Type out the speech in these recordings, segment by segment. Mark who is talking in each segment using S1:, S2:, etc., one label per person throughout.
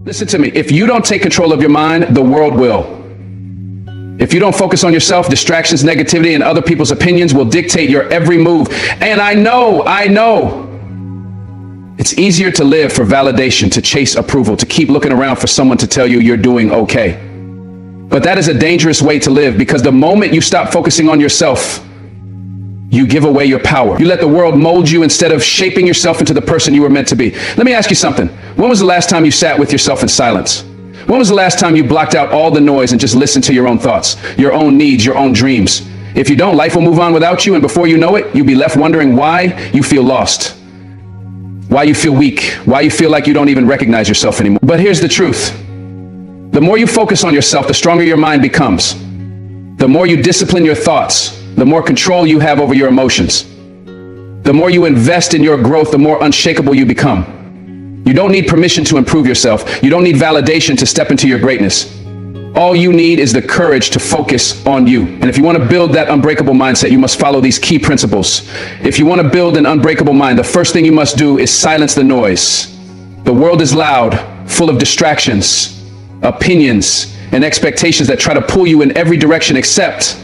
S1: Listen to me. If you don't take control of your mind, the world will. If you don't focus on yourself, distractions, negativity, and other people's opinions will dictate your every move. And I know, it's easier to live for validation, to chase approval, to keep looking around for someone to tell you you're doing okay. But that is a dangerous way to live, because the moment you stop focusing on yourself, you give away your power. You let the world mold you instead of shaping yourself into the person you were meant to be. Let me ask you something. When was the last time you sat with yourself in silence? When was the last time you blocked out all the noise and just listened to your own thoughts, your own needs, your own dreams? If you don't, life will move on without you, and before you know it, you'll be left wondering why you feel lost, why you feel weak, why you feel like you don't even recognize yourself anymore. But here's the truth. The more you focus on yourself, the stronger your mind becomes. The more you discipline your thoughts, the more control you have over your emotions. The more you invest in your growth, the more unshakable you become. You don't need permission to improve yourself. You don't need validation to step into your greatness. All you need is the courage to focus on you. And if you want to build that unbreakable mindset, you must follow these key principles. If you want to build an unbreakable mind, the first thing you must do is silence the noise. The world is loud, full of distractions, opinions, and expectations that try to pull you in every direction except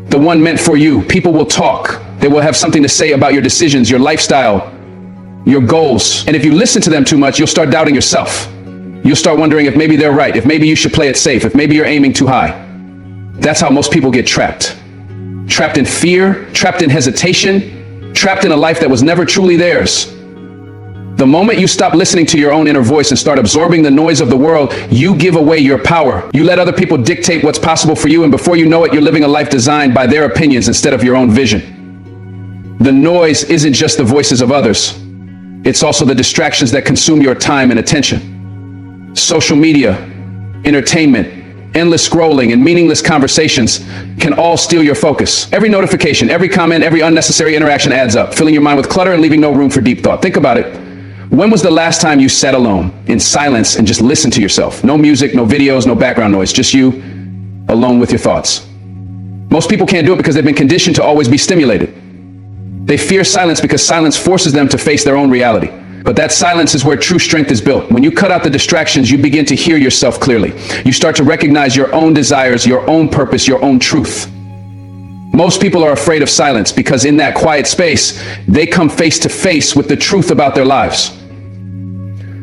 S1: the one meant for you. People will talk. They will have something to say about your decisions, your lifestyle, your goals. And if you listen to them too much, you'll start doubting yourself. You'll start wondering if maybe they're right, if maybe you should play it safe, if maybe you're aiming too high. That's how most people get trapped. Trapped in fear, trapped in hesitation, trapped in a life that was never truly theirs. The moment you stop listening to your own inner voice and start absorbing the noise of the world, you give away your power. You let other people dictate what's possible for you, and before you know it, you're living a life designed by their opinions instead of your own vision. The noise isn't just the voices of others. It's also the distractions that consume your time and attention. Social media, entertainment, endless scrolling, and meaningless conversations can all steal your focus. Every notification, every comment, every unnecessary interaction adds up, filling your mind with clutter and leaving no room for deep thought. Think about it. When was the last time you sat alone, in silence, and just listened to yourself? No music, no videos, no background noise, just you, alone with your thoughts. Most people can't do it because they've been conditioned to always be stimulated. They fear silence because silence forces them to face their own reality. But that silence is where true strength is built. When you cut out the distractions, you begin to hear yourself clearly. You start to recognize your own desires, your own purpose, your own truth. Most people are afraid of silence because in that quiet space, they come face to face with the truth about their lives.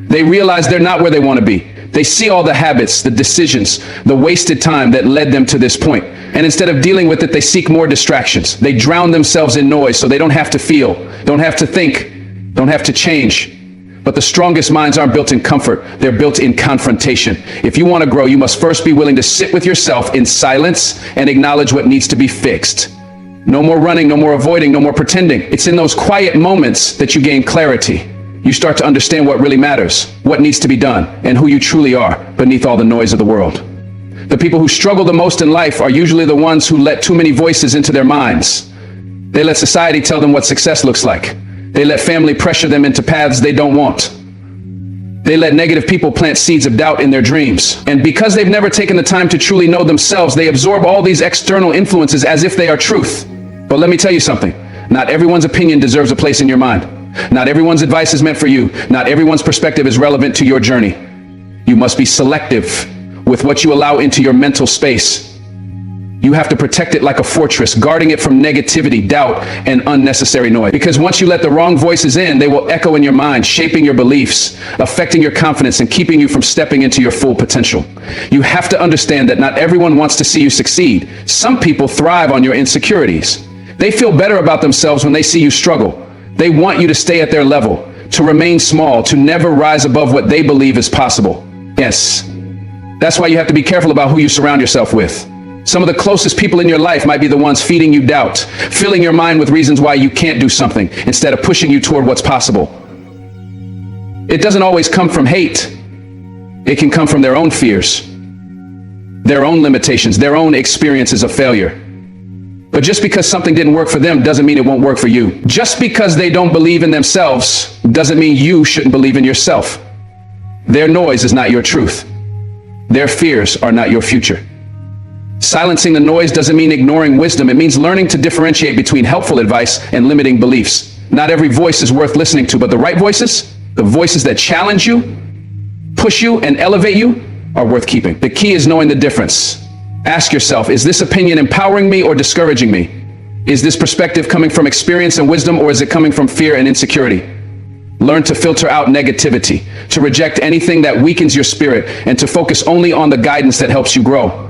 S1: They realize they're not where they want to be. They see all the habits, the decisions, the wasted time that led them to this point. And instead of dealing with it, they seek more distractions. They drown themselves in noise so they don't have to feel, don't have to think, don't have to change. But the strongest minds aren't built in comfort. They're built in confrontation. If you want to grow, you must first be willing to sit with yourself in silence and acknowledge what needs to be fixed. No more running, no more avoiding, no more pretending. It's in those quiet moments that you gain clarity. You start to understand what really matters, what needs to be done, and who you truly are beneath all the noise of the world. The people who struggle the most in life are usually the ones who let too many voices into their minds. They let society tell them what success looks like. They let family pressure them into paths they don't want. They let negative people plant seeds of doubt in their dreams. And because they've never taken the time to truly know themselves, they absorb all these external influences as if they are truth. But let me tell you something. Not everyone's opinion deserves a place in your mind. Not everyone's advice is meant for you. Not everyone's perspective is relevant to your journey. You must be selective with what you allow into your mental space. You have to protect it like a fortress, guarding it from negativity, doubt, and unnecessary noise. Because once you let the wrong voices in, they will echo in your mind, shaping your beliefs, affecting your confidence, and keeping you from stepping into your full potential. You have to understand that not everyone wants to see you succeed. Some people thrive on your insecurities. They feel better about themselves when they see you struggle. They want you to stay at their level, to remain small, to never rise above what they believe is possible. Yes, that's why you have to be careful about who you surround yourself with. Some of the closest people in your life might be the ones feeding you doubt, filling your mind with reasons why you can't do something, instead of pushing you toward what's possible. It doesn't always come from hate. It can come from their own fears, their own limitations, their own experiences of failure. But just because something didn't work for them doesn't mean it won't work for you. Just because they don't believe in themselves doesn't mean you shouldn't believe in yourself. Their noise is not your truth. Their fears are not your future. Silencing the noise doesn't mean ignoring wisdom. It means learning to differentiate between helpful advice and limiting beliefs. Not every voice is worth listening to, but the right voices, the voices that challenge you, push you and elevate you are worth keeping. The key is knowing the difference. Ask yourself, is this opinion empowering me or discouraging me? Is this perspective coming from experience and wisdom, or is it coming from fear and insecurity? Learn to filter out negativity, to reject anything that weakens your spirit, and to focus only on the guidance that helps you grow.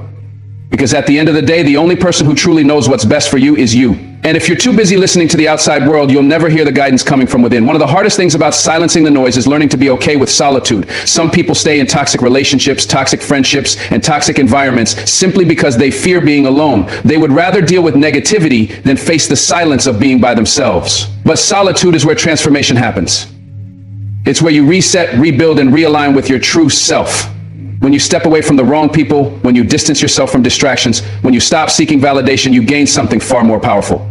S1: Because at the end of the day, the only person who truly knows what's best for you is you. And if you're too busy listening to the outside world, you'll never hear the guidance coming from within. One of the hardest things about silencing the noise is learning to be okay with solitude. Some people stay in toxic relationships, toxic friendships, and toxic environments simply because they fear being alone. They would rather deal with negativity than face the silence of being by themselves. But solitude is where transformation happens. It's where you reset, rebuild, and realign with your true self. When you step away from the wrong people, when you distance yourself from distractions, when you stop seeking validation, you gain something far more powerful: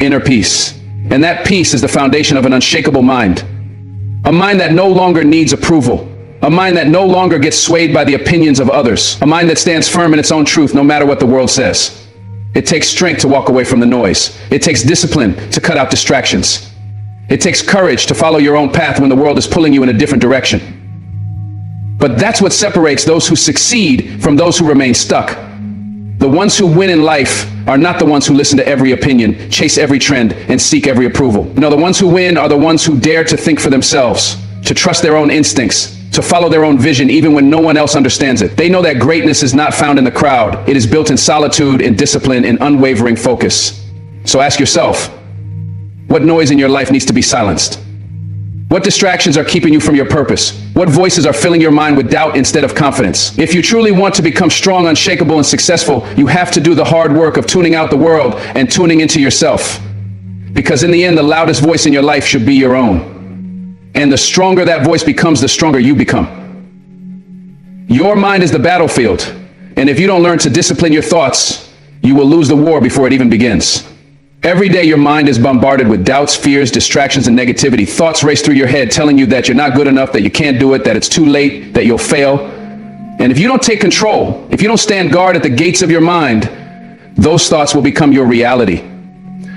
S1: inner peace. And that peace is the foundation of an unshakable mind. A mind that no longer needs approval. A mind that no longer gets swayed by the opinions of others. A mind that stands firm in its own truth no matter what the world says. It takes strength to walk away from the noise. It takes discipline to cut out distractions. It takes courage to follow your own path when the world is pulling you in a different direction. But that's what separates those who succeed from those who remain stuck. The ones who win in life are not the ones who listen to every opinion, chase every trend, and seek every approval. No, the ones who win are the ones who dare to think for themselves, to trust their own instincts, to follow their own vision even when no one else understands it. They know that greatness is not found in the crowd. It is built in solitude, in discipline, in unwavering focus. So ask yourself, what noise in your life needs to be silenced? What distractions are keeping you from your purpose? What voices are filling your mind with doubt instead of confidence? If you truly want to become strong, unshakable, and successful, you have to do the hard work of tuning out the world and tuning into yourself. Because in the end, the loudest voice in your life should be your own. And the stronger that voice becomes, the stronger you become. Your mind is the battlefield. And if you don't learn to discipline your thoughts, you will lose the war before it even begins. Every day your mind is bombarded with doubts, fears, distractions, and negativity. Thoughts race through your head telling you that you're not good enough, that you can't do it, that it's too late, that you'll fail. And if you don't take control, if you don't stand guard at the gates of your mind, those thoughts will become your reality.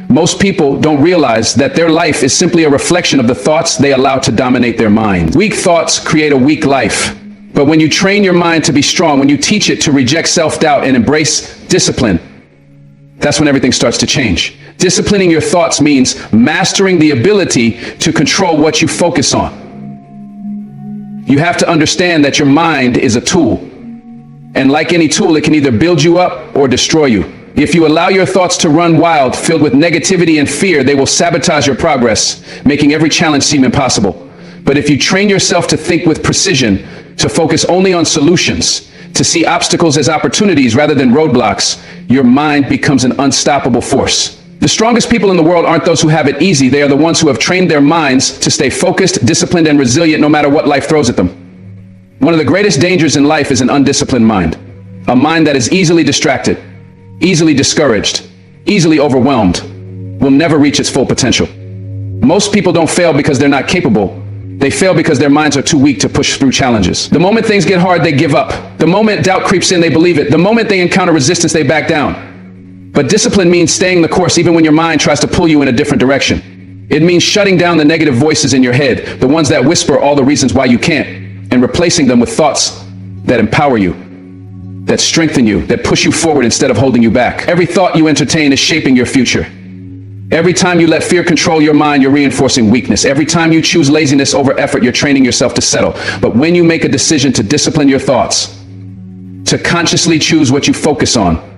S1: Most people don't realize that their life is simply a reflection of the thoughts they allow to dominate their mind. Weak thoughts create a weak life. But when you train your mind to be strong, when you teach it to reject self-doubt and embrace discipline, that's when everything starts to change. Disciplining your thoughts means mastering the ability to control what you focus on. You have to understand that your mind is a tool. And like any tool, it can either build you up or destroy you. If you allow your thoughts to run wild, filled with negativity and fear, they will sabotage your progress, making every challenge seem impossible. But if you train yourself to think with precision, to focus only on solutions, to see obstacles as opportunities rather than roadblocks, your mind becomes an unstoppable force. The strongest people in the world aren't those who have it easy. They are the ones who have trained their minds to stay focused, disciplined, and resilient no matter what life throws at them. One of the greatest dangers in life is an undisciplined mind. A mind that is easily distracted, easily discouraged, easily overwhelmed, will never reach its full potential. Most people don't fail because they're not capable. They fail because their minds are too weak to push through challenges. The moment things get hard, they give up. The moment doubt creeps in, they believe it. The moment they encounter resistance, they back down. But discipline means staying the course even when your mind tries to pull you in a different direction. It means shutting down the negative voices in your head, the ones that whisper all the reasons why you can't, and replacing them with thoughts that empower you, that strengthen you, that push you forward instead of holding you back. Every thought you entertain is shaping your future. Every time you let fear control your mind, you're reinforcing weakness. Every time you choose laziness over effort, you're training yourself to settle. But when you make a decision to discipline your thoughts, to consciously choose what you focus on,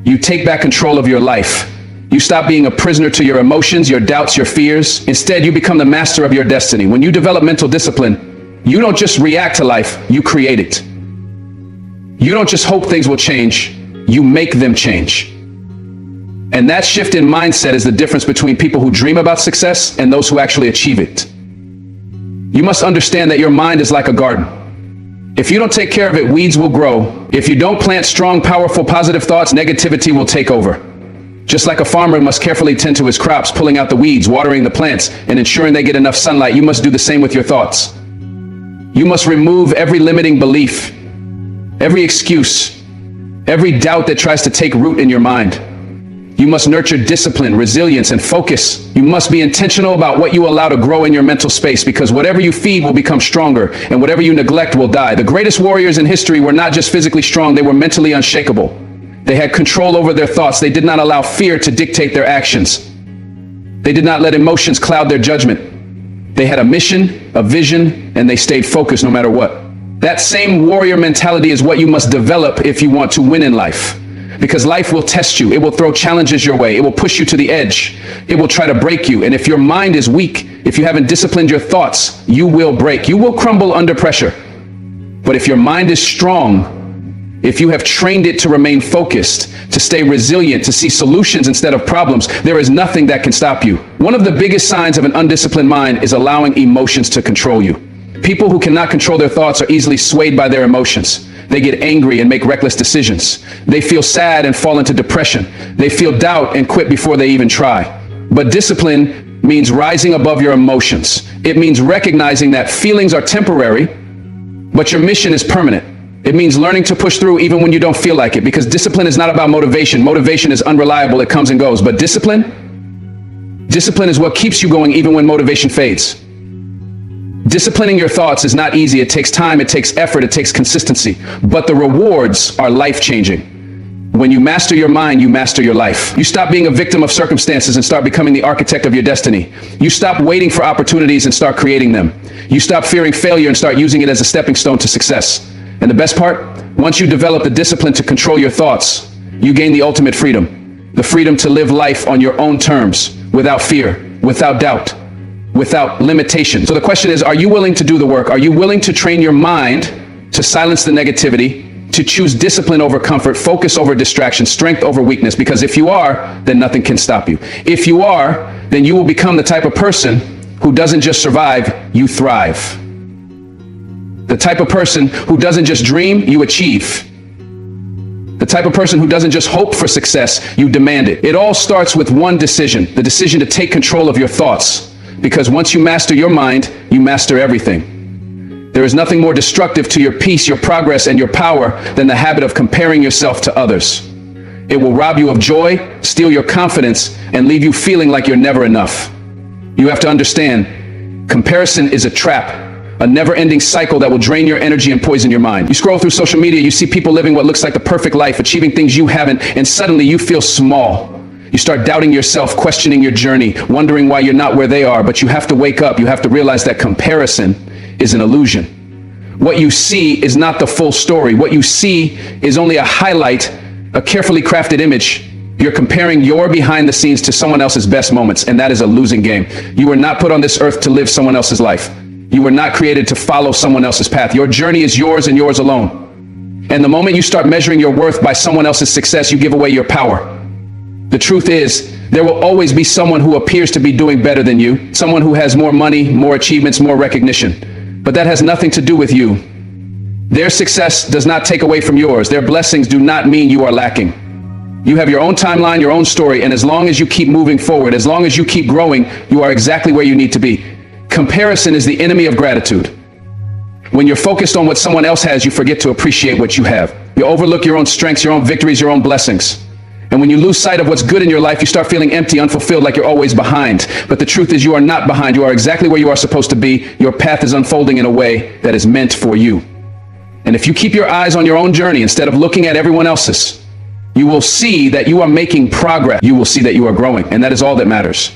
S1: you take back control of your life. You stop being a prisoner to your emotions, your doubts, your fears. Instead, you become the master of your destiny. When you develop mental discipline, you don't just react to life, you create it. You don't just hope things will change, you make them change. And that shift in mindset is the difference between people who dream about success and those who actually achieve it. You must understand that your mind is like a garden. If you don't take care of it, weeds will grow. If you don't plant strong, powerful, positive thoughts, negativity will take over. Just like a farmer must carefully tend to his crops, pulling out the weeds, watering the plants, and ensuring they get enough sunlight, you must do the same with your thoughts. You must remove every limiting belief, every excuse, every doubt that tries to take root in your mind. You must nurture discipline, resilience, and focus. You must be intentional about what you allow to grow in your mental space, because whatever you feed will become stronger, and whatever you neglect will die. The greatest warriors in history were not just physically strong, they were mentally unshakable. They had control over their thoughts. They did not allow fear to dictate their actions. They did not let emotions cloud their judgment. They had a mission, a vision, and they stayed focused no matter what. That same warrior mentality is what you must develop if you want to win in life. Because life will test you. It will throw challenges your way. It will push you to the edge. It will try to break you. And if your mind is weak, if you haven't disciplined your thoughts, you will break. You will crumble under pressure. But if your mind is strong, if you have trained it to remain focused, to stay resilient, to see solutions instead of problems, there is nothing that can stop you. One of the biggest signs of an undisciplined mind is allowing emotions to control you. People who cannot control their thoughts are easily swayed by their emotions. They get angry and make reckless decisions. They feel sad and fall into depression. They feel doubt and quit before they even try. But discipline means rising above your emotions. It means recognizing that feelings are temporary, but your mission is permanent. It means learning to push through even when you don't feel like it, because discipline is not about motivation. Motivation is unreliable. It comes and goes. But discipline is what keeps you going even when motivation fades. Disciplining your thoughts is not easy. It takes time, it takes effort, it takes consistency. But the rewards are life-changing. When you master your mind, you master your life. You stop being a victim of circumstances and start becoming the architect of your destiny. You stop waiting for opportunities and start creating them. You stop fearing failure and start using it as a stepping stone to success. And the best part, once you develop the discipline to control your thoughts, you gain the ultimate freedom. The freedom to live life on your own terms, without fear, without doubt, without limitation. So the question is, are you willing to do the work? Are you willing to train your mind to silence the negativity, to choose discipline over comfort, focus over distraction, strength over weakness? Because if you are, then nothing can stop you. If you are, then you will become the type of person who doesn't just survive, you thrive. The type of person who doesn't just dream, you achieve. The type of person who doesn't just hope for success, you demand it. It all starts with one decision, the decision to take control of your thoughts. Because once you master your mind, you master everything. There is nothing more destructive to your peace, your progress, and your power than the habit of comparing yourself to others. It will rob you of joy, steal your confidence, and leave you feeling like you're never enough. You have to understand, comparison is a trap, a never-ending cycle that will drain your energy and poison your mind. You scroll through social media, you see people living what looks like the perfect life, achieving things you haven't, and suddenly you feel small. You start doubting yourself, questioning your journey, wondering why you're not where they are. But you have to wake up. You have to realize that comparison is an illusion. What you see is not the full story. What you see is only a highlight, a carefully crafted image. You're comparing your behind the scenes to someone else's best moments, and that is a losing game. You were not put on this earth to live someone else's life. You were not created to follow someone else's path. Your journey is yours and yours alone. And the moment you start measuring your worth by someone else's success, you give away your power. The truth is, there will always be someone who appears to be doing better than you, someone who has more money, more achievements, more recognition. But that has nothing to do with you. Their success does not take away from yours. Their blessings do not mean you are lacking. You have your own timeline, your own story, and as long as you keep moving forward, as long as you keep growing, you are exactly where you need to be. Comparison is the enemy of gratitude. When you're focused on what someone else has, you forget to appreciate what you have. You overlook your own strengths, your own victories, your own blessings. And when you lose sight of what's good in your life, you start feeling empty, unfulfilled, like you're always behind. But the truth is, you are not behind. You are exactly where you are supposed to be. Your path is unfolding in a way that is meant for you. And if you keep your eyes on your own journey instead of looking at everyone else's, you will see that you are making progress. You will see that you are growing, and that is all that matters.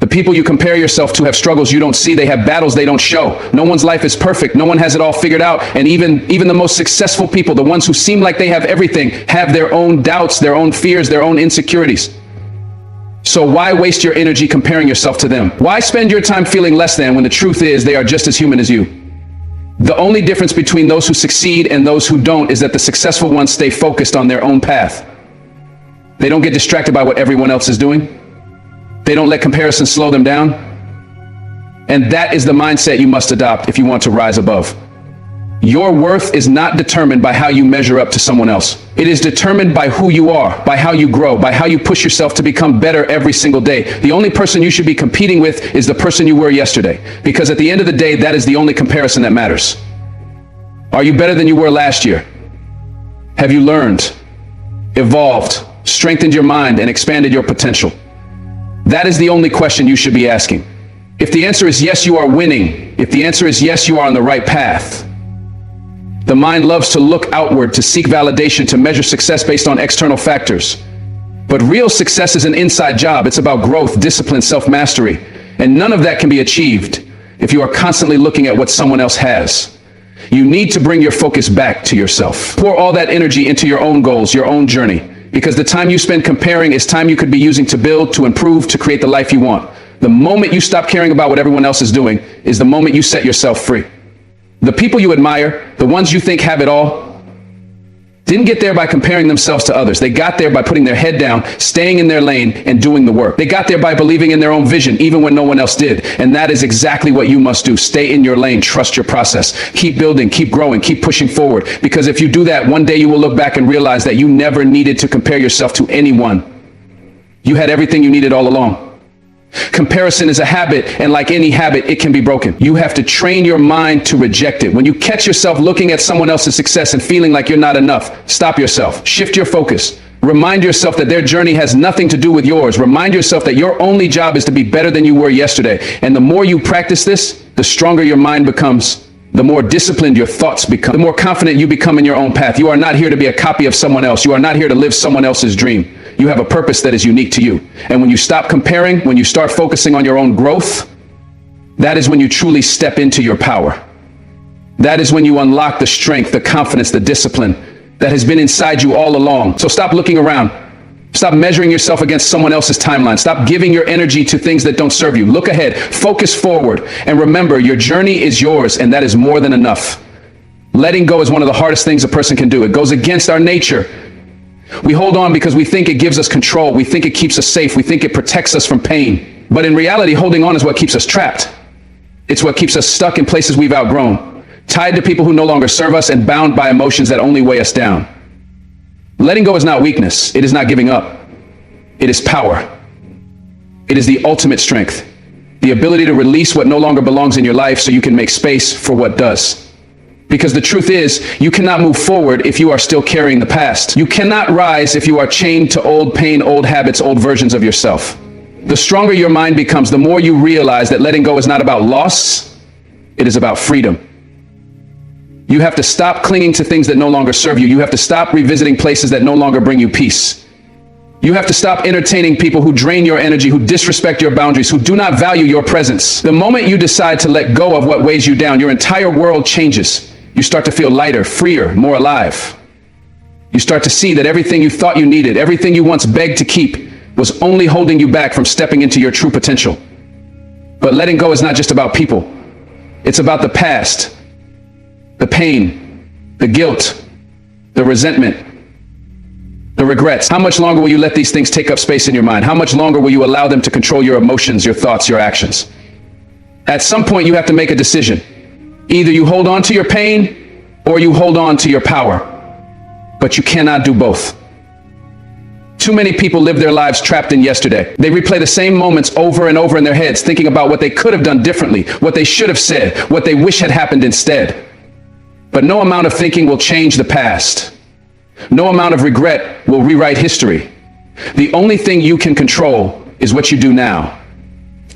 S1: The people you compare yourself to have struggles you don't see. They have battles they don't show. No one's life is perfect. No one has it all figured out. And even the most successful people, the ones who seem like they have everything, have their own doubts, their own fears, their own insecurities. So why waste your energy comparing yourself to them? Why spend your time feeling less than when the truth is they are just as human as you? The only difference between those who succeed and those who don't is that the successful ones stay focused on their own path. They don't get distracted by what everyone else is doing. They don't let comparison slow them down. And that is the mindset you must adopt if you want to rise above. Your worth is not determined by how you measure up to someone else. It is determined by who you are, by how you grow, by how you push yourself to become better every single day. The only person you should be competing with is the person you were yesterday. Because at the end of the day, that is the only comparison that matters. Are you better than you were last year? Have you learned, evolved, strengthened your mind, and expanded your potential? That is the only question you should be asking. If the answer is yes, you are winning. If the answer is yes, you are on the right path. The mind loves to look outward, to seek validation, to measure success based on external factors. But real success is an inside job. It's about growth, discipline, self-mastery. And none of that can be achieved if you are constantly looking at what someone else has. You need to bring your focus back to yourself. Pour all that energy into your own goals, your own journey. Because the time you spend comparing is time you could be using to build, to improve, to create the life you want. The moment you stop caring about what everyone else is doing is the moment you set yourself free. The people you admire, the ones you think have it all, didn't get there by comparing themselves to others. They got there by putting their head down, staying in their lane, and doing the work. They got there by believing in their own vision, even when no one else did. And that is exactly what you must do. Stay in your lane, trust your process. Keep building, keep growing, keep pushing forward. Because if you do that, one day you will look back and realize that you never needed to compare yourself to anyone. You had everything you needed all along. Comparison is a habit, and like any habit, it can be broken. You have to train your mind to reject it. When you catch yourself looking at someone else's success and feeling like you're not enough, stop yourself. Shift your focus. Remind yourself that their journey has nothing to do with yours. Remind yourself that your only job is to be better than you were yesterday. And the more you practice this, the stronger your mind becomes, the more disciplined your thoughts become, the more confident you become in your own path. You are not here to be a copy of someone else. You are not here to live someone else's dream. You have a purpose that is unique to you. And when you stop comparing, when you start focusing on your own growth, that is when you truly step into your power. That is when you unlock the strength, the confidence, the discipline that has been inside you all along. So stop looking around. Stop measuring yourself against someone else's timeline. Stop giving your energy to things that don't serve you. Look ahead, focus forward, and remember, your journey is yours, and that is more than enough. Letting go is one of the hardest things a person can do. It goes against our nature. We hold on because we think it gives us control. We think it keeps us safe. We think it protects us from pain. But in reality, holding on is what keeps us trapped. It's what keeps us stuck in places we've outgrown, tied to people who no longer serve us, and bound by emotions that only weigh us down. Letting go is not weakness. It is not giving up. It is power. It is the ultimate strength. The ability to release what no longer belongs in your life so you can make space for what does. Because the truth is, you cannot move forward if you are still carrying the past. You cannot rise if you are chained to old pain, old habits, old versions of yourself. The stronger your mind becomes, the more you realize that letting go is not about loss, it is about freedom. You have to stop clinging to things that no longer serve you. You have to stop revisiting places that no longer bring you peace. You have to stop entertaining people who drain your energy, who disrespect your boundaries, who do not value your presence. The moment you decide to let go of what weighs you down, your entire world changes. You start to feel lighter, freer, more alive. You start to see that everything you thought you needed, everything you once begged to keep, was only holding you back from stepping into your true potential. But letting go is not just about people. It's about the past, the pain, the guilt, the resentment, the regrets. How much longer will you let these things take up space in your mind? How much longer will you allow them to control your emotions, your thoughts, your actions? At some point, you have to make a decision. Either you hold on to your pain or you hold on to your power. But you cannot do both. Too many people live their lives trapped in yesterday. They replay the same moments over and over in their heads, thinking about what they could have done differently, what they should have said, what they wish had happened instead. But no amount of thinking will change the past. No amount of regret will rewrite history. The only thing you can control is what you do now.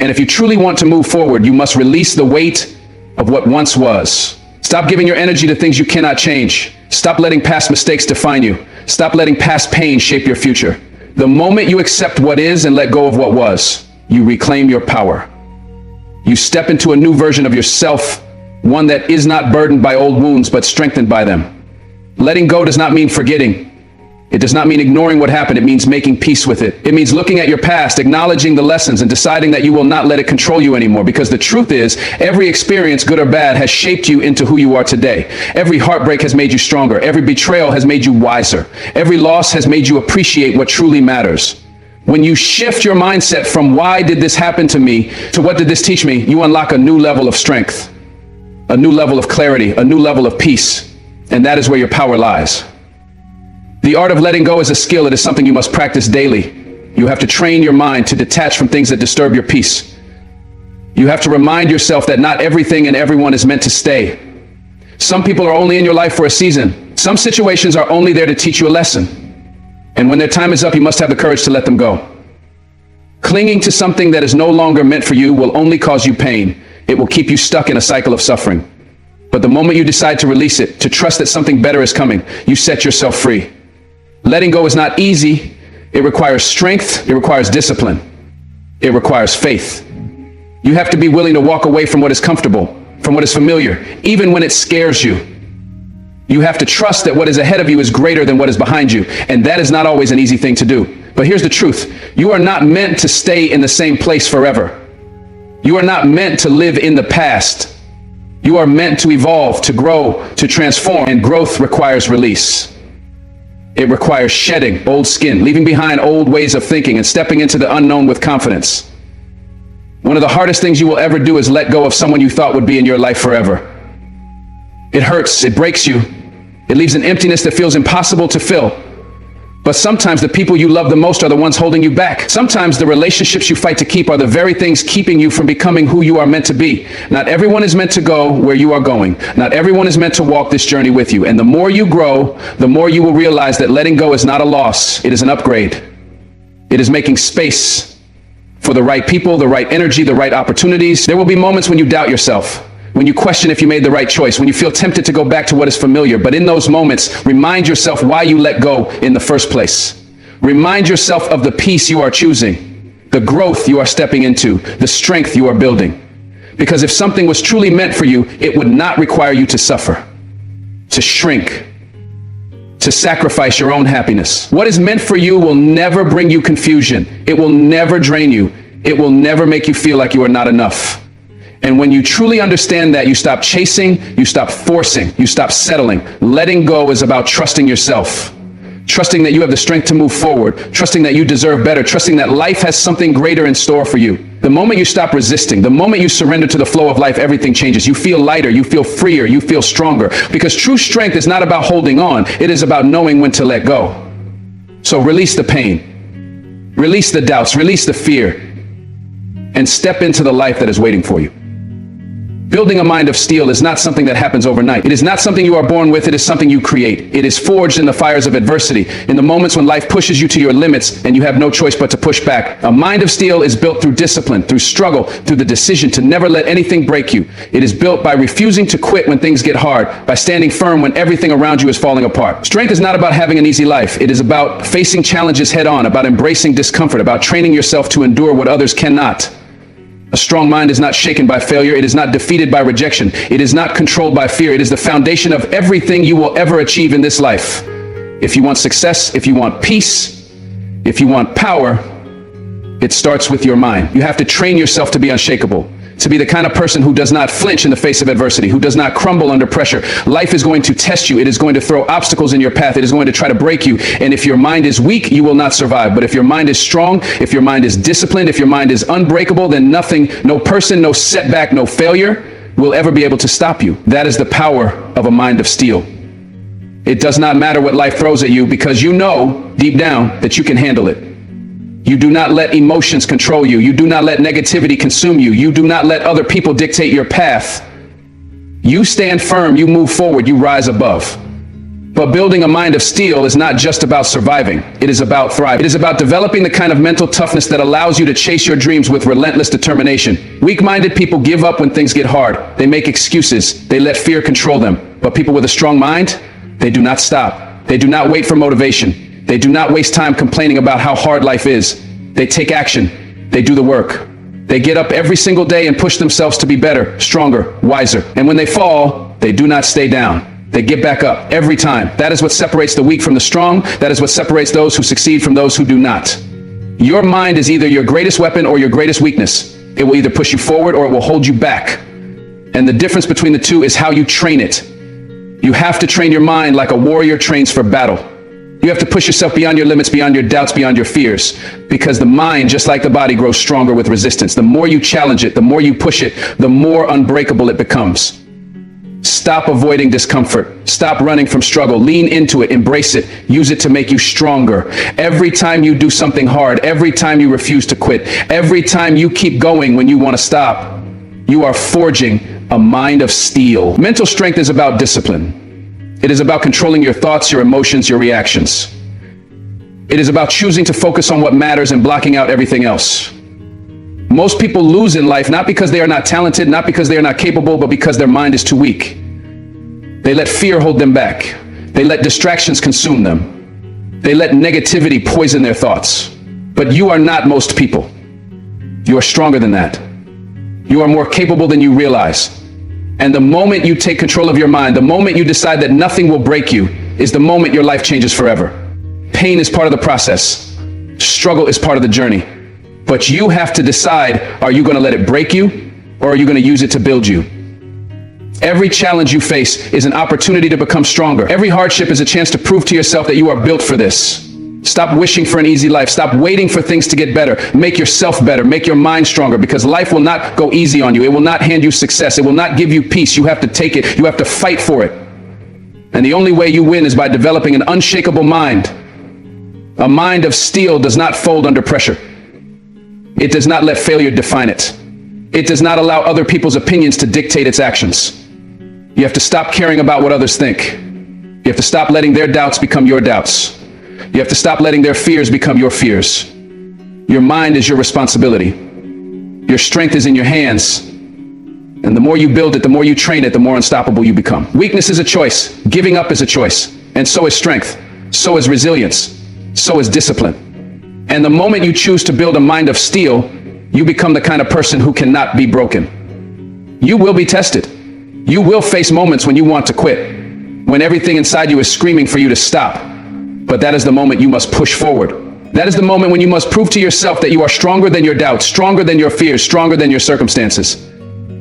S1: And if you truly want to move forward, you must release the weight of what once was. Stop giving your energy to things you cannot change. Stop letting past mistakes define you. Stop letting past pain shape your future. The moment you accept what is and let go of what was, you reclaim your power. You step into a new version of yourself, one that is not burdened by old wounds, but strengthened by them. Letting go does not mean forgetting. It does not mean ignoring what happened. It means making peace with it. It means looking at your past, acknowledging the lessons, and deciding that you will not let it control you anymore. Because the truth is, every experience, good or bad, has shaped you into who you are today. Every heartbreak has made you stronger. Every betrayal has made you wiser. Every loss has made you appreciate what truly matters. When you shift your mindset from why did this happen to me to what did this teach me, you unlock a new level of strength, a new level of clarity, a new level of peace. And that is where your power lies. The art of letting go is a skill. It is something you must practice daily. You have to train your mind to detach from things that disturb your peace. You have to remind yourself that not everything and everyone is meant to stay. Some people are only in your life for a season. Some situations are only there to teach you a lesson. And when their time is up, you must have the courage to let them go. Clinging to something that is no longer meant for you will only cause you pain. It will keep you stuck in a cycle of suffering. But the moment you decide to release it, to trust that something better is coming, you set yourself free. Letting go is not easy. It requires strength. It requires discipline. It requires faith. You have to be willing to walk away from what is comfortable, from what is familiar, even when it scares you. You have to trust that what is ahead of you is greater than what is behind you, and that is not always an easy thing to do. But here's the truth. You are not meant to stay in the same place forever. You are not meant to live in the past. You are meant to evolve, to grow, to transform, and growth requires release. It requires shedding old skin, leaving behind old ways of thinking, and stepping into the unknown with confidence. One of the hardest things you will ever do is let go of someone you thought would be in your life forever. It hurts, it breaks you. It leaves an emptiness that feels impossible to fill. But sometimes the people you love the most are the ones holding you back. Sometimes the relationships you fight to keep are the very things keeping you from becoming who you are meant to be. Not everyone is meant to go where you are going. Not everyone is meant to walk this journey with you. And the more you grow, the more you will realize that letting go is not a loss. It is an upgrade. It is making space for the right people, the right energy, the right opportunities. There will be moments when you doubt yourself, when you question if you made the right choice, when you feel tempted to go back to what is familiar. But in those moments, remind yourself why you let go in the first place. Remind yourself of the peace you are choosing, the growth you are stepping into, the strength you are building. Because if something was truly meant for you, it would not require you to suffer, to shrink, to sacrifice your own happiness. What is meant for you will never bring you confusion. It will never drain you. It will never make you feel like you are not enough. And when you truly understand that, you stop chasing, you stop forcing, you stop settling. Letting go is about trusting yourself, trusting that you have the strength to move forward, trusting that you deserve better, trusting that life has something greater in store for you. The moment you stop resisting, the moment you surrender to the flow of life, everything changes. You feel lighter, you feel freer, you feel stronger. Because true strength is not about holding on, it is about knowing when to let go. So release the pain, release the doubts, release the fear, and step into the life that is waiting for you. Building a mind of steel is not something that happens overnight. It is not something you are born with. It is something you create. It is forged in the fires of adversity, in the moments when life pushes you to your limits and you have no choice but to push back. A mind of steel is built through discipline, through struggle, through the decision to never let anything break you. It is built by refusing to quit when things get hard, by standing firm when everything around you is falling apart. Strength is not about having an easy life. It is about facing challenges head on, about embracing discomfort, about training yourself to endure what others cannot. A strong mind is not shaken by failure. It is not defeated by rejection. It is not controlled by fear. It is the foundation of everything you will ever achieve in this life. If you want success, if you want peace, if you want power, it starts with your mind. You have to train yourself to be unshakable, to be the kind of person who does not flinch in the face of adversity, who does not crumble under pressure. Life is going to test you. It is going to throw obstacles in your path. It is going to try to break you. And if your mind is weak, you will not survive. But if your mind is strong, if your mind is disciplined, if your mind is unbreakable, then nothing, no person, no setback, no failure will ever be able to stop you. That is the power of a mind of steel. It does not matter what life throws at you, because you know deep down that you can handle it. You do not let emotions control you. You do not let negativity consume you. You do not let other people dictate your path. You stand firm, you move forward, you rise above. But building a mind of steel is not just about surviving. It is about thriving. It is about developing the kind of mental toughness that allows you to chase your dreams with relentless determination. Weak-minded people give up when things get hard. They make excuses. They let fear control them. But people with a strong mind, they do not stop. They do not wait for motivation. They do not waste time complaining about how hard life is. They take action. They do the work. They get up every single day and push themselves to be better, stronger, wiser. And when they fall, they do not stay down. They get back up every time. That is what separates the weak from the strong. That is what separates those who succeed from those who do not. Your mind is either your greatest weapon or your greatest weakness. It will either push you forward or it will hold you back. And the difference between the two is how you train it. You have to train your mind like a warrior trains for battle. You have to push yourself beyond your limits, beyond your doubts, beyond your fears, because the mind, just like the body, grows stronger with resistance. The more you challenge it, the more you push it, the more unbreakable it becomes. Stop avoiding discomfort. Stop running from struggle. Lean into it. Embrace it. Use it to make you stronger. Every time you do something hard, every time you refuse to quit, every time you keep going when you want to stop, you are forging a mind of steel. Mental strength is about discipline. It is about controlling your thoughts, your emotions, your reactions. It is about choosing to focus on what matters and blocking out everything else. Most people lose in life not because they are not talented, not because they are not capable, but because their mind is too weak. They let fear hold them back. They let distractions consume them. They let negativity poison their thoughts. But you are not most people. You are stronger than that. You are more capable than you realize. And the moment you take control of your mind, the moment you decide that nothing will break you, is the moment your life changes forever. Pain is part of the process. Struggle is part of the journey. But you have to decide, are you going to let it break you, or are you going to use it to build you? Every challenge you face is an opportunity to become stronger. Every hardship is a chance to prove to yourself that you are built for this. Stop wishing for an easy life. Stop waiting for things to get better. Make yourself better. Make your mind stronger, because life will not go easy on you. It will not hand you success. It will not give you peace. You have to take it. You have to fight for it. And the only way you win is by developing an unshakable mind. A mind of steel does not fold under pressure. It does not let failure define it. It does not allow other people's opinions to dictate its actions. You have to stop caring about what others think. You have to stop letting their doubts become your doubts. You have to stop letting their fears become your fears. Your mind is your responsibility. Your strength is in your hands. And the more you build it, the more you train it, the more unstoppable you become. Weakness is a choice. Giving up is a choice. And so is strength. So is resilience. So is discipline. And the moment you choose to build a mind of steel, you become the kind of person who cannot be broken. You will be tested. You will face moments when you want to quit, when everything inside you is screaming for you to stop. But that is the moment you must push forward. That is the moment when you must prove to yourself that you are stronger than your doubts, stronger than your fears, stronger than your circumstances.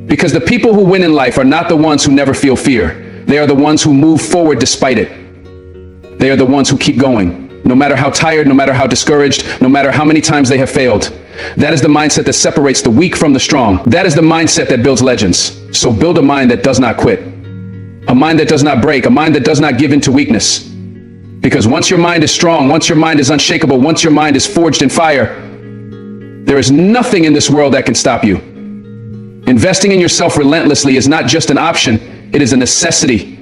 S1: Because the people who win in life are not the ones who never feel fear. They are the ones who move forward despite it. They are the ones who keep going, no matter how tired, no matter how discouraged, no matter how many times they have failed. That is the mindset that separates the weak from the strong. That is the mindset that builds legends. So build a mind that does not quit. A mind that does not break. A mind that does not give in to weakness. Because once your mind is strong, once your mind is unshakable, once your mind is forged in fire, there is nothing in this world that can stop you. Investing in yourself relentlessly is not just an option, it is a necessity.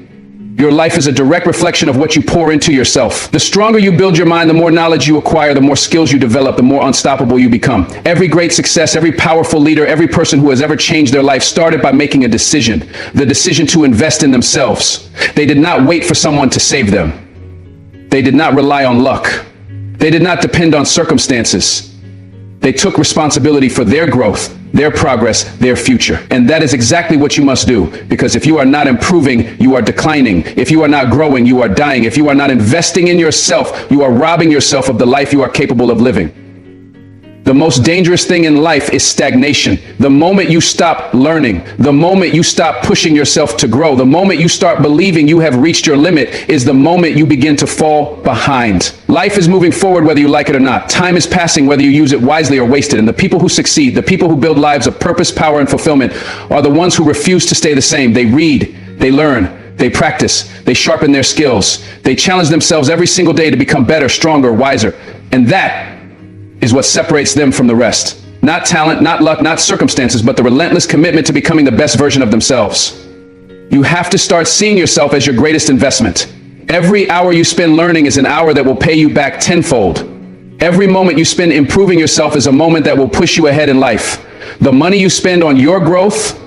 S1: Your life is a direct reflection of what you pour into yourself. The stronger you build your mind, the more knowledge you acquire, the more skills you develop, the more unstoppable you become. Every great success, every powerful leader, every person who has ever changed their life started by making a decision. The decision to invest in themselves. They did not wait for someone to save them. They did not rely on luck. They did not depend on circumstances. They took responsibility for their growth, their progress, their future. And that is exactly what you must do. Because if you are not improving, you are declining. If you are not growing, you are dying. If you are not investing in yourself, you are robbing yourself of the life you are capable of living. The most dangerous thing in life is stagnation. The moment you stop learning, the moment you stop pushing yourself to grow, the moment you start believing you have reached your limit is the moment you begin to fall behind. Life is moving forward whether you like it or not. Time is passing whether you use it wisely or waste it. And the people who succeed, the people who build lives of purpose, power, and fulfillment are the ones who refuse to stay the same. They read, they learn, they practice, they sharpen their skills. They challenge themselves every single day to become better, stronger, wiser. And that is what separates them from the rest. Not talent, not luck, not circumstances, but the relentless commitment to becoming the best version of themselves. You have to start seeing yourself as your greatest investment. Every hour you spend learning is an hour that will pay you back tenfold. Every moment you spend improving yourself is a moment that will push you ahead in life. The money you spend on your growth,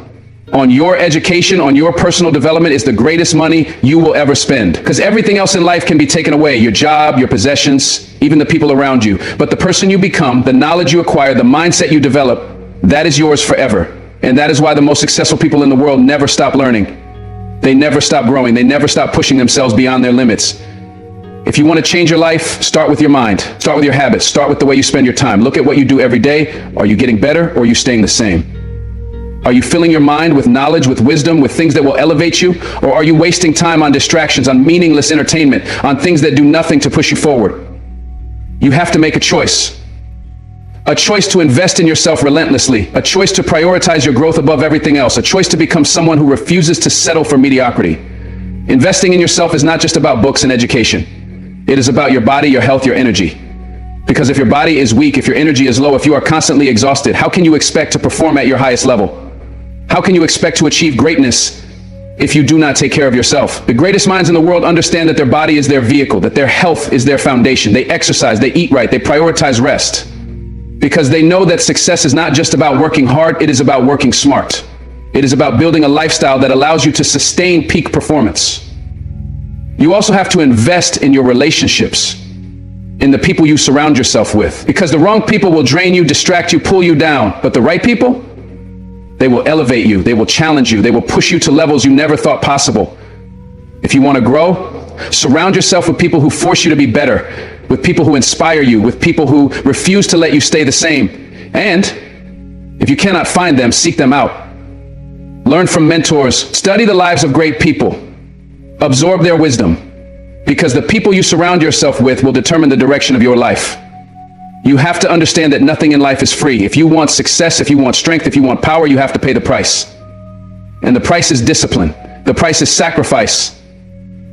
S1: on your education, on your personal development is the greatest money you will ever spend. Because everything else in life can be taken away. Your job, your possessions, even the people around you. But the person you become, the knowledge you acquire, the mindset you develop, that is yours forever. And that is why the most successful people in the world never stop learning. They never stop growing. They never stop pushing themselves beyond their limits. If you want to change your life, start with your mind. Start with your habits. Start with the way you spend your time. Look at what you do every day. Are you getting better or are you staying the same? Are you filling your mind with knowledge, with wisdom, with things that will elevate you? Or are you wasting time on distractions, on meaningless entertainment, on things that do nothing to push you forward? You have to make a choice. A choice to invest in yourself relentlessly. A choice to prioritize your growth above everything else. A choice to become someone who refuses to settle for mediocrity. Investing in yourself is not just about books and education. It is about your body, your health, your energy. Because if your body is weak, if your energy is low, if you are constantly exhausted, how can you expect to perform at your highest level? How can you expect to achieve greatness if you do not take care of yourself. The greatest minds in the world understand that their body is their vehicle, that their health is their foundation. They exercise, they eat right, they prioritize rest. Because they know that success is not just about working hard, it is about working smart. It is about building a lifestyle that allows you to sustain peak performance. You also have to invest in your relationships, in the people you surround yourself with. Because the wrong people will drain you, distract you, pull you down. But the right people, they will elevate you, they will challenge you, they will push you to levels you never thought possible. If you want to grow, surround yourself with people who force you to be better, with people who inspire you, with people who refuse to let you stay the same. And if you cannot find them, seek them out. Learn from mentors, study the lives of great people, absorb their wisdom, because the people you surround yourself with will determine the direction of your life. You have to understand that nothing in life is free. If you want success, if you want strength, if you want power, you have to pay the price. And the price is discipline. The price is sacrifice.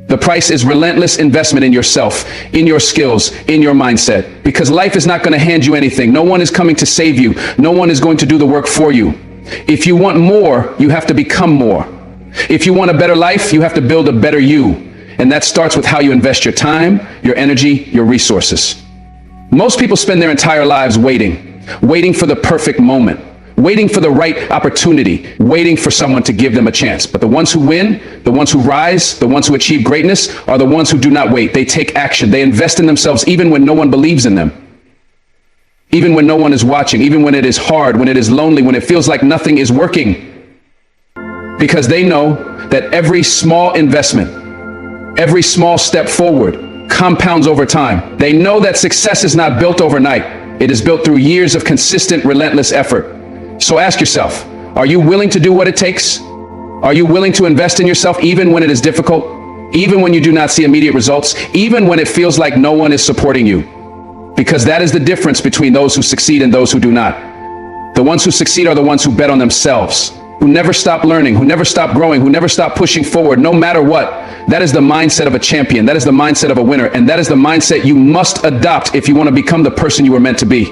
S1: The price is relentless investment in yourself, in your skills, in your mindset. Because life is not going to hand you anything. No one is coming to save you. No one is going to do the work for you. If you want more, you have to become more. If you want a better life, you have to build a better you. And that starts with how you invest your time, your energy, your resources. Most people spend their entire lives waiting for the perfect moment, waiting for the right opportunity, waiting for someone to give them a chance. But the ones who win, the ones who rise, the ones who achieve greatness are the ones who do not wait. They take action. They invest in themselves even when no one believes in them. Even when no one is watching, even when it is hard, when it is lonely, when it feels like nothing is working. Because they know that every small investment, every small step forward compounds over time. They know that success is not built overnight. It is built through years of consistent, relentless effort. So ask yourself, are you willing to do what it takes? Are you willing to invest in yourself even when it is difficult? Even when you do not see immediate results? Even when it feels like no one is supporting you? Because that is the difference between those who succeed and those who do not. The ones who succeed are the ones who bet on themselves, who never stop learning, who never stop growing, who never stop pushing forward, no matter what. That is the mindset of a champion. That is the mindset of a winner. And that is the mindset you must adopt if you want to become the person you were meant to be.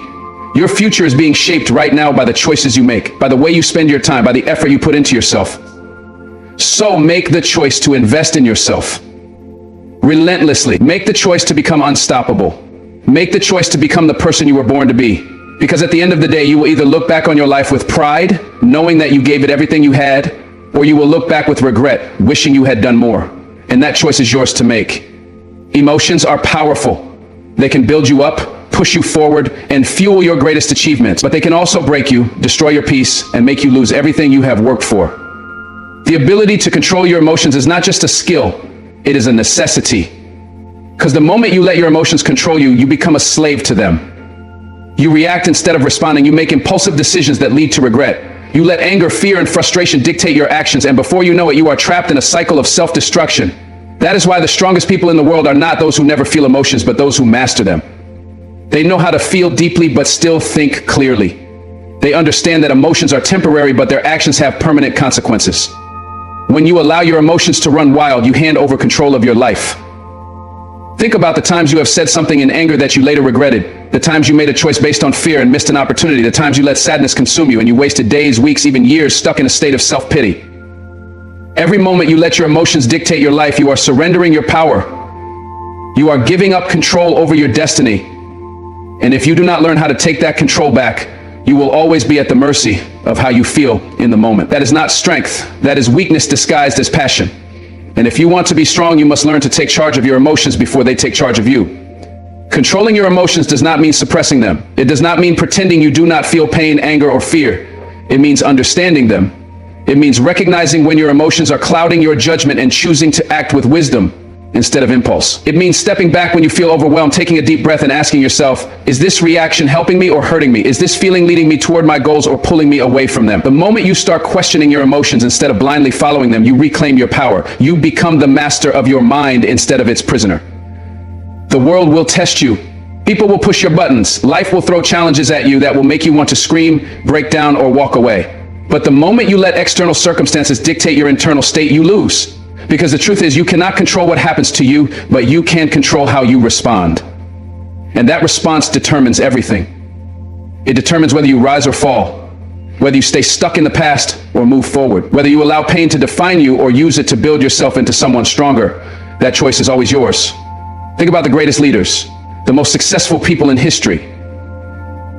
S1: Your future is being shaped right now by the choices you make, by the way you spend your time, by the effort you put into yourself. So make the choice to invest in yourself relentlessly. Make the choice to become unstoppable. Make the choice to become the person you were born to be. Because at the end of the day, you will either look back on your life with pride, knowing that you gave it everything you had, or you will look back with regret, wishing you had done more. And that choice is yours to make. Emotions are powerful. They can build you up, push you forward, and fuel your greatest achievements. But they can also break you, destroy your peace, and make you lose everything you have worked for. The ability to control your emotions is not just a skill, it is a necessity. Because the moment you let your emotions control you, you become a slave to them. You react instead of responding. You make impulsive decisions that lead to regret. You let anger, fear, and frustration dictate your actions, and before you know it, you are trapped in a cycle of self-destruction. That is why the strongest people in the world are not those who never feel emotions, but those who master them. They know how to feel deeply, but still think clearly. They understand that emotions are temporary, but their actions have permanent consequences. When you allow your emotions to run wild, you hand over control of your life. Think about the times you have said something in anger that you later regretted, the times you made a choice based on fear and missed an opportunity, the times you let sadness consume you and you wasted days, weeks, even years stuck in a state of self-pity. Every moment you let your emotions dictate your life, you are surrendering your power. You are giving up control over your destiny. And if you do not learn how to take that control back, you will always be at the mercy of how you feel in the moment. That is not strength. That is weakness disguised as passion. And if you want to be strong, you must learn to take charge of your emotions before they take charge of you. Controlling your emotions does not mean suppressing them. It does not mean pretending you do not feel pain, anger, or fear. It means understanding them. It means recognizing when your emotions are clouding your judgment and choosing to act with wisdom instead of impulse. It means stepping back when you feel overwhelmed, taking a deep breath and asking yourself, is this reaction helping me or hurting me? Is this feeling leading me toward my goals or pulling me away from them? The moment you start questioning your emotions instead of blindly following them, you reclaim your power. You become the master of your mind instead of its prisoner. The world will test you. People will push your buttons. Life will throw challenges at you that will make you want to scream, break down, or walk away. But the moment you let external circumstances dictate your internal state, you lose. Because the truth is, you cannot control what happens to you, but you can control how you respond. And that response determines everything. It determines whether you rise or fall. Whether you stay stuck in the past or move forward. Whether you allow pain to define you or use it to build yourself into someone stronger. That choice is always yours. Think about the greatest leaders, the most successful people in history.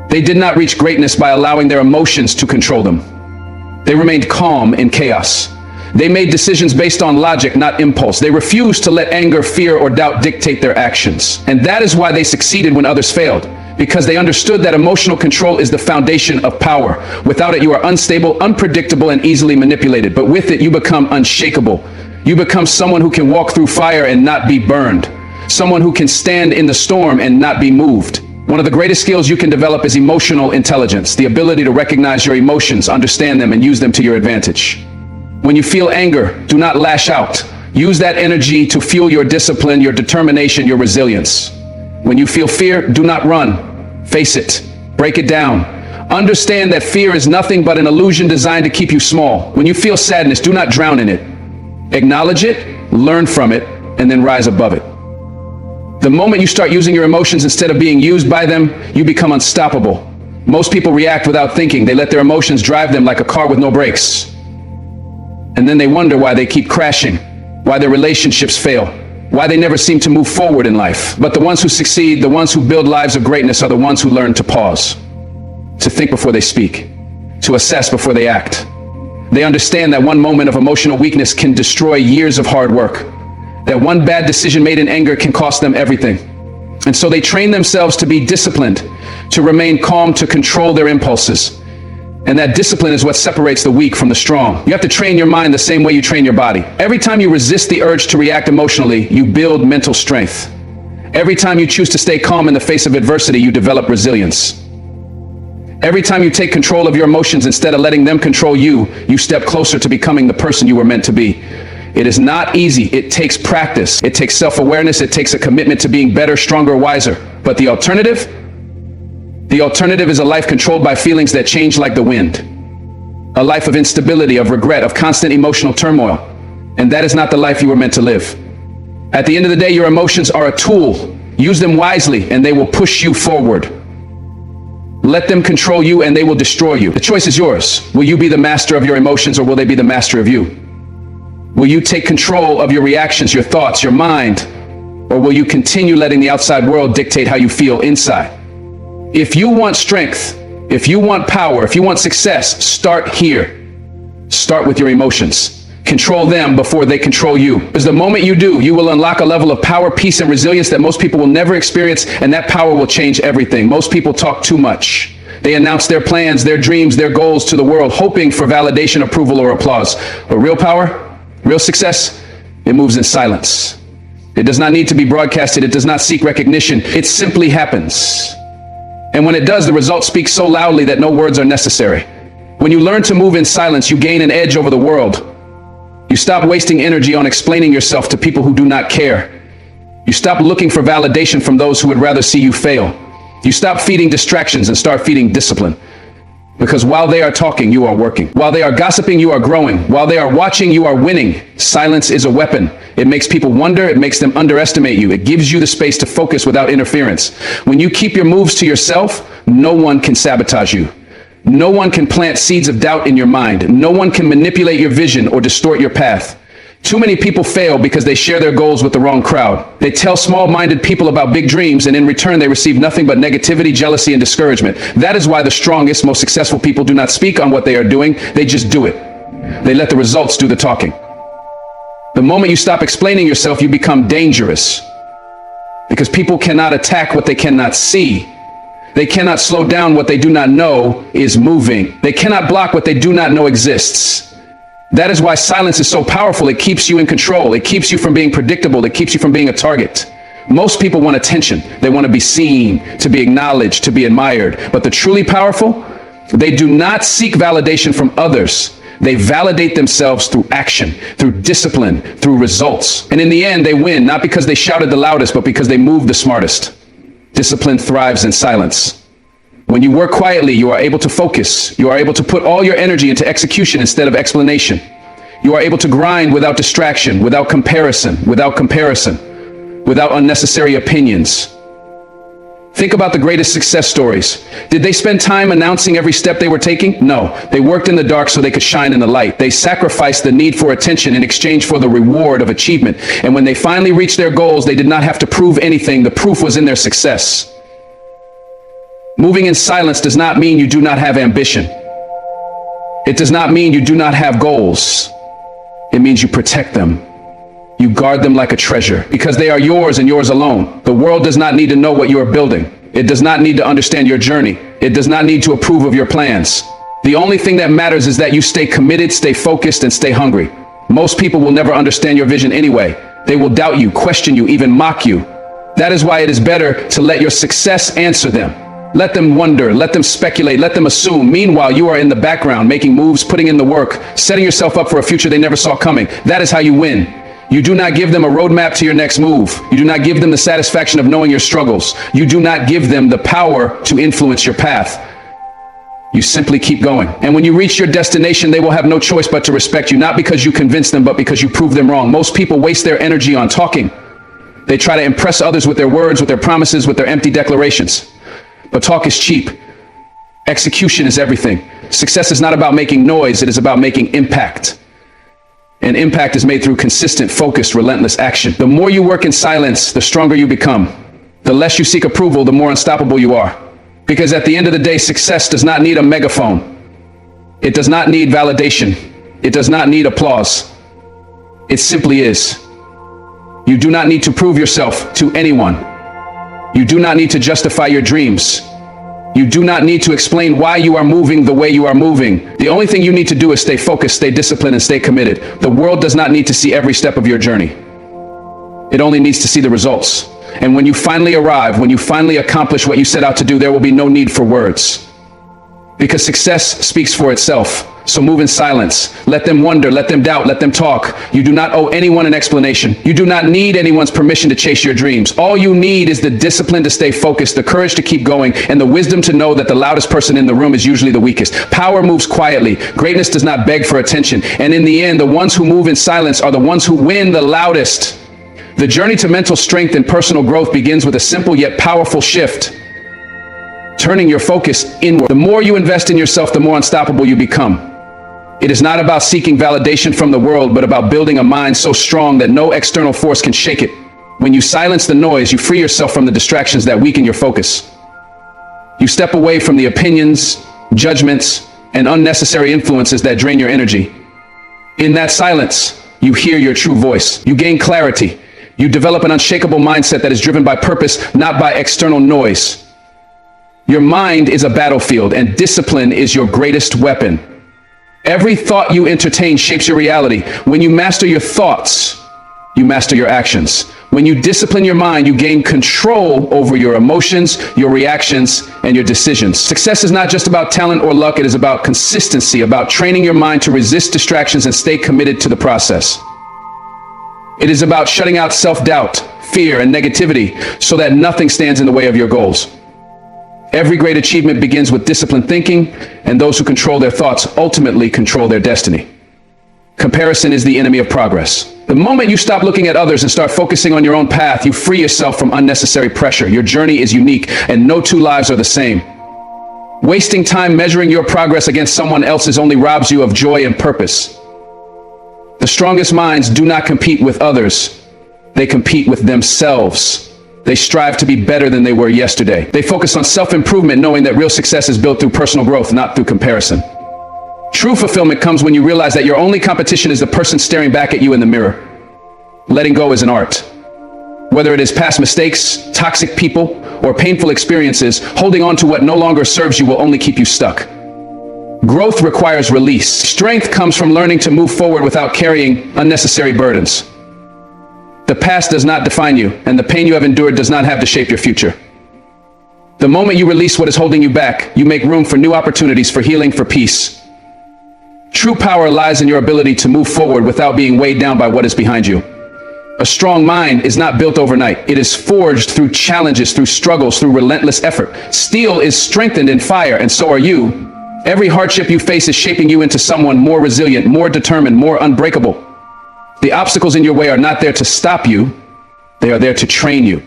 S1: They did not reach greatness by allowing their emotions to control them. They remained calm in chaos. They made decisions based on logic, not impulse. They refused to let anger, fear, or doubt dictate their actions. And that is why they succeeded when others failed, because they understood that emotional control is the foundation of power. Without it, you are unstable, unpredictable, and easily manipulated. But with it, you become unshakable. You become someone who can walk through fire and not be burned. Someone who can stand in the storm and not be moved. One of the greatest skills you can develop is emotional intelligence, the ability to recognize your emotions, understand them, and use them to your advantage. When you feel anger, do not lash out. Use that energy to fuel your discipline, your determination, your resilience. When you feel fear, do not run. Face it. Break it down. Understand that fear is nothing but an illusion designed to keep you small. When you feel sadness, do not drown in it. Acknowledge it, learn from it, and then rise above it. The moment you start using your emotions instead of being used by them, you become unstoppable. Most people react without thinking. They let their emotions drive them like a car with no brakes. And then they wonder why they keep crashing, why their relationships fail, why they never seem to move forward in life. But the ones who succeed, the ones who build lives of greatness, are the ones who learn to pause, to think before they speak, to assess before they act. They understand that one moment of emotional weakness can destroy years of hard work. That one bad decision made in anger can cost them everything. And so they train themselves to be disciplined, to remain calm, to control their impulses. And that discipline is what separates the weak from the strong. You have to train your mind the same way you train your body. Every time you resist the urge to react emotionally, you build mental strength. Every time you choose to stay calm in the face of adversity, you develop resilience. Every time you take control of your emotions instead of letting them control you, you step closer to becoming the person you were meant to be. It is not easy. It takes practice. It takes self-awareness. It takes a commitment to being better, stronger, wiser. But the alternative is a life controlled by feelings that change like the wind. A life of instability, of regret, of constant emotional turmoil. And that is not the life you were meant to live. At the end of the day, your emotions are a tool. Use them wisely and they will push you forward. Let them control you and they will destroy you. The choice is yours. Will you be the master of your emotions or will they be the master of you? Will you take control of your reactions, your thoughts, your mind? Or will you continue letting the outside world dictate how you feel inside? If you want strength, if you want power, if you want success, start here. Start with your emotions. Control them before they control you. Because the moment you do, you will unlock a level of power, peace, and resilience that most people will never experience, and that power will change everything. Most people talk too much. They announce their plans, their dreams, their goals to the world, hoping for validation, approval, or applause. But real power, real success, it moves in silence. It does not need to be broadcasted. It does not seek recognition. It simply happens. And when it does, the results speak so loudly that no words are necessary. When you learn to move in silence, you gain an edge over the world. You stop wasting energy on explaining yourself to people who do not care. You stop looking for validation from those who would rather see you fail. You stop feeding distractions and start feeding discipline. Because while they are talking, you are working. While they are gossiping, you are growing. While they are watching, you are winning. Silence is a weapon. It makes people wonder. It makes them underestimate you. It gives you the space to focus without interference. When you keep your moves to yourself, no one can sabotage you. No one can plant seeds of doubt in your mind. No one can manipulate your vision or distort your path. Too many people fail because they share their goals with the wrong crowd. They tell small-minded people about big dreams, and in return they receive nothing but negativity, jealousy, and discouragement. That is why the strongest, most successful people do not speak on what they are doing. They just do it. They let the results do the talking. The moment you stop explaining yourself, you become dangerous. Because people cannot attack what they cannot see. They cannot slow down what they do not know is moving. They cannot block what they do not know exists. That is why silence is so powerful. It keeps you in control. It keeps you from being predictable. It keeps you from being a target. Most people want attention. They want to be seen, to be acknowledged, to be admired. But the truly powerful, they do not seek validation from others. They validate themselves through action, through discipline, through results. And in the end, they win, not because they shouted the loudest, but because they moved the smartest. Discipline thrives in silence. When you work quietly, you are able to focus. You are able to put all your energy into execution instead of explanation. You are able to grind without distraction, without comparison, without unnecessary opinions. Think about the greatest success stories. Did they spend time announcing every step they were taking? No, they worked in the dark so they could shine in the light. They sacrificed the need for attention in exchange for the reward of achievement. And when they finally reached their goals, they did not have to prove anything. The proof was in their success. Moving in silence does not mean you do not have ambition. It does not mean you do not have goals. It means you protect them. You guard them like a treasure because they are yours and yours alone. The world does not need to know what you are building. It does not need to understand your journey. It does not need to approve of your plans. The only thing that matters is that you stay committed, stay focused, and stay hungry. Most people will never understand your vision anyway. They will doubt you, question you, even mock you. That is why it is better to let your success answer them. Let them wonder, let them speculate, let them assume. Meanwhile, you are in the background, making moves, putting in the work, setting yourself up for a future they never saw coming. That is how you win. You do not give them a roadmap to your next move. You do not give them the satisfaction of knowing your struggles. You do not give them the power to influence your path. You simply keep going. And when you reach your destination, they will have no choice but to respect you, not because you convince them, but because you prove them wrong. Most people waste their energy on talking. They try to impress others with their words, with their promises, with their empty declarations. But talk is cheap. Execution is everything. Success is not about making noise. It is about making impact. And impact is made through consistent, focused, relentless action. The more you work in silence, the stronger you become. The less you seek approval, the more unstoppable you are. Because at the end of the day, success does not need a megaphone. It does not need validation. It does not need applause. It simply is. You do not need to prove yourself to anyone. You do not need to justify your dreams. You do not need to explain why you are moving the way you are moving. The only thing you need to do is stay focused, stay disciplined, and stay committed. The world does not need to see every step of your journey. It only needs to see the results. And when you finally arrive, when you finally accomplish what you set out to do, there will be no need for words. Because success speaks for itself. So move in silence. Let them wonder, let them doubt, let them talk. You do not owe anyone an explanation. You do not need anyone's permission to chase your dreams. All you need is the discipline to stay focused, the courage to keep going, and the wisdom to know that the loudest person in the room is usually the weakest. Power moves quietly. Greatness does not beg for attention. And in the end, the ones who move in silence are the ones who win the loudest. The journey to mental strength and personal growth begins with a simple yet powerful shift. Turning your focus inward. The more you invest in yourself, the more unstoppable you become. It is not about seeking validation from the world, but about building a mind so strong that no external force can shake it. When you silence the noise, you free yourself from the distractions that weaken your focus. You step away from the opinions, judgments, and unnecessary influences that drain your energy. In that silence, you hear your true voice. You gain clarity. You develop an unshakable mindset that is driven by purpose, not by external noise. Your mind is a battlefield, and discipline is your greatest weapon. Every thought you entertain shapes your reality. When you master your thoughts, you master your actions. When you discipline your mind, you gain control over your emotions, your reactions, and your decisions. Success is not just about talent or luck. It is about consistency, about training your mind to resist distractions and stay committed to the process. It is about shutting out self-doubt, fear, and negativity so that nothing stands in the way of your goals. Every great achievement begins with disciplined thinking, and those who control their thoughts ultimately control their destiny. Comparison is the enemy of progress. The moment you stop looking at others and start focusing on your own path, you free yourself from unnecessary pressure. Your journey is unique, and no two lives are the same. Wasting time measuring your progress against someone else's only robs you of joy and purpose. The strongest minds do not compete with others. They compete with themselves. They strive to be better than they were yesterday. They focus on self-improvement, knowing that real success is built through personal growth, not through comparison. True fulfillment comes when you realize that your only competition is the person staring back at you in the mirror. Letting go is an art. Whether it is past mistakes, toxic people, or painful experiences, holding on to what no longer serves you will only keep you stuck. Growth requires release. Strength comes from learning to move forward without carrying unnecessary burdens. The past does not define you, and the pain you have endured does not have to shape your future. The moment you release what is holding you back, you make room for new opportunities, for healing, for peace. True power lies in your ability to move forward without being weighed down by what is behind you. A strong mind is not built overnight. It is forged through challenges, through struggles, through relentless effort. Steel is strengthened in fire, and so are you. Every hardship you face is shaping you into someone more resilient, more determined, more unbreakable. The obstacles in your way are not there to stop you. They are there to train you.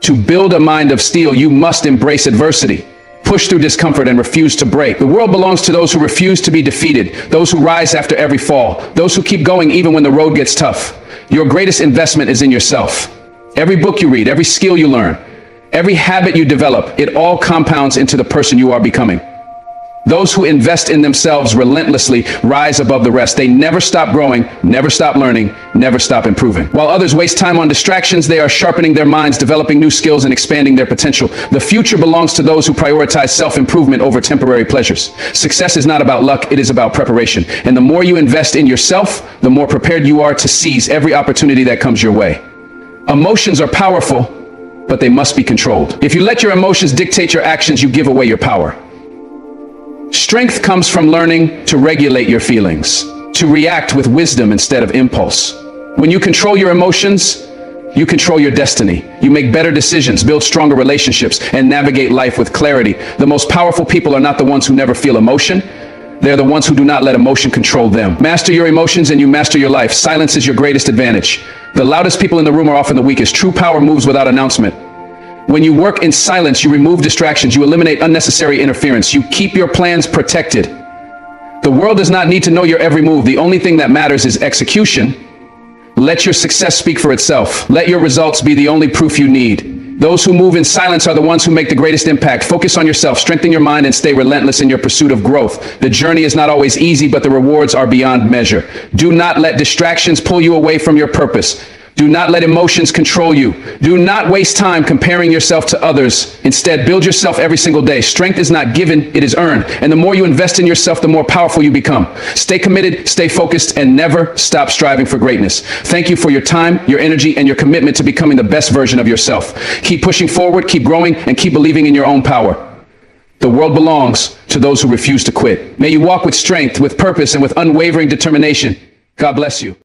S1: To build a mind of steel, you must embrace adversity. Push through discomfort and refuse to break. The world belongs to those who refuse to be defeated, those who rise after every fall, those who keep going even when the road gets tough. Your greatest investment is in yourself. Every book you read, every skill you learn, every habit you develop, it all compounds into the person you are becoming. Those who invest in themselves relentlessly rise above the rest. They never stop growing, never stop learning, never stop improving. While others waste time on distractions, they are sharpening their minds, developing new skills, and expanding their potential. The future belongs to those who prioritize self-improvement over temporary pleasures. Success is not about luck, it is about preparation. And the more you invest in yourself, the more prepared you are to seize every opportunity that comes your way. Emotions are powerful, but they must be controlled. If you let your emotions dictate your actions, you give away your power. Strength comes from learning to regulate your feelings, to react with wisdom instead of impulse. When you control your emotions, you control your destiny. You make better decisions, build stronger relationships, and navigate life with clarity. The most powerful people are not the ones who never feel emotion. They're the ones who do not let emotion control them. Master your emotions and you master your life. Silence is your greatest advantage. The loudest people in the room are often the weakest. True power moves without announcement. When you work in silence, you remove distractions, you eliminate unnecessary interference, you keep your plans protected. The world does not need to know your every move. The only thing that matters is execution. Let your success speak for itself. Let your results be the only proof you need. Those who move in silence are the ones who make the greatest impact. Focus on yourself, strengthen your mind, and stay relentless in your pursuit of growth. The journey is not always easy, but the rewards are beyond measure. Do not let distractions pull you away from your purpose. Do not let emotions control you. Do not waste time comparing yourself to others. Instead, build yourself every single day. Strength is not given, it is earned. And the more you invest in yourself, the more powerful you become. Stay committed, stay focused, and never stop striving for greatness. Thank you for your time, your energy, and your commitment to becoming the best version of yourself. Keep pushing forward, keep growing, and keep believing in your own power. The world belongs to those who refuse to quit. May you walk with strength, with purpose, and with unwavering determination. God bless you.